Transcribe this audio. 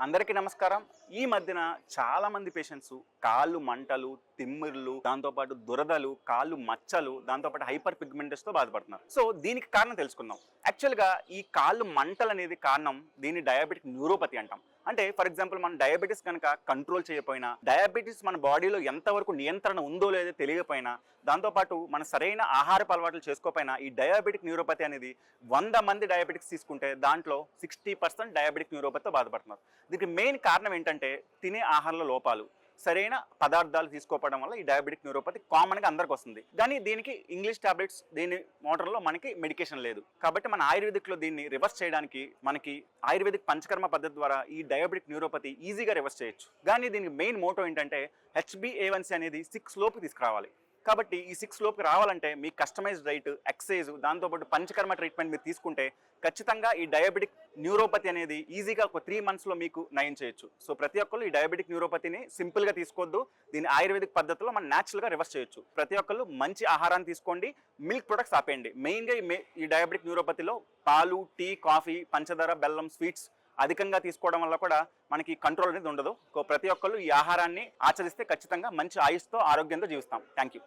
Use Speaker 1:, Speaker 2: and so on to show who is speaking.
Speaker 1: అందరికీ నమస్కారం. ఈ మధ్యన చాలా మంది పేషెంట్స్ కాళ్ళు మంటలు, తిమ్మిర్లు, దాంతోపాటు దురదలు, కాళ్ళు మచ్చలు, దాంతోపాటు హైపర్ పిగ్మెంటస్తో బాధపడుతున్నారు. సో దీనికి కారణం తెలుసుకుందాం. యాక్చువల్గా ఈ కాళ్ళు మంటలు అనేది కారణం, దీన్ని డయాబెటిక్ న్యూరోపతి అంటాం. అంటే ఫర్ ఎగ్జాంపుల్ మనం డయాబెటీస్ కనుక కంట్రోల్ చేయకపోయినా, డయాబెటీస్ మన బాడీలో ఎంతవరకు నియంత్రణ ఉందో లేదో తెలియకపోయినా, దాంతోపాటు మన సరైన ఆహారపు అలవాట్లు చేసుకోకపోయినా ఈ డయాబెటిక్ న్యూరోపతి అనేది 100 మంది డయాబెటిక్స్ తీసుకుంటే దాంట్లో 60% డయాబెటిక్ న్యూరోపతితో బాధపడుతున్నారు. దీనికి మెయిన్ కారణం ఏంటంటే తినే ఆహారంలో లోపాలు, సరైన పదార్థాలు తీసుకోవడం వల్ల ఈ డయాబెటిక్ న్యూరోపతి కామన్గా అందరికి వస్తుంది. కానీ దీనికి ఇంగ్లీష్ టాబ్లెట్స్, దీని మోడల్లో మనకి మెడికేషన్ లేదు. కాబట్టి మన ఆయుర్వేదిక్లో దీన్ని రివర్స్ చేయడానికి మనకి ఆయుర్వేదిక్ పంచకర్మ పద్ధతి ద్వారా ఈ డయాబెటిక్ న్యూరోపతి ఈజీగా రివర్స్ చేయొచ్చు. కానీ దీనికి మెయిన్ మోటో ఏంటంటే HbA1c అనేది 6 లోపు తీసుకురావాలి. కాబట్టి ఈ 6 లోపుకి రావాలంటే మీ కస్టమైజ్డ్ డైట్, ఎక్సర్సైజ్, దాంతోపాటు పంచకర్మ ట్రీట్మెంట్ మీరు తీసుకుంటే ఖచ్చితంగా ఈ డయాబెటిక్ న్యూరోపతి అనేది ఈజీగా ఒక 3 మంత్స్లో మీకు నయం చేయొచ్చు. సో ప్రతి ఒక్కళ్ళు ఈ డయాబెటిక్ న్యూరోపతిని సింపుల్గా తీసుకోవద్దు. దీన్ని ఆయుర్వేదిక్ పద్ధతిలో మనం న్యాచురల్గా రివర్స్ చేయొచ్చు. ప్రతి ఒక్కళ్ళు మంచి ఆహారాన్ని తీసుకోండి, మిల్క్ ప్రొడక్ట్స్ ఆపేయండి. మెయిన్గా ఈ డయాబెటిక్ న్యూరోపతిలో పాలు, టీ, కాఫీ, పంచదార, బెల్లం, స్వీట్స్ అధికంగా తీసుకోవడం వల్ల కూడా మనకి కంట్రోల్ అనేది ఉండదు. ప్రతి ఒక్కళ్ళు ఈ ఆహారాన్ని ఆచరిస్తే ఖచ్చితంగా మంచి ఆయుష్తో, ఆరోగ్యంతో జీవిస్తాం. Thank you.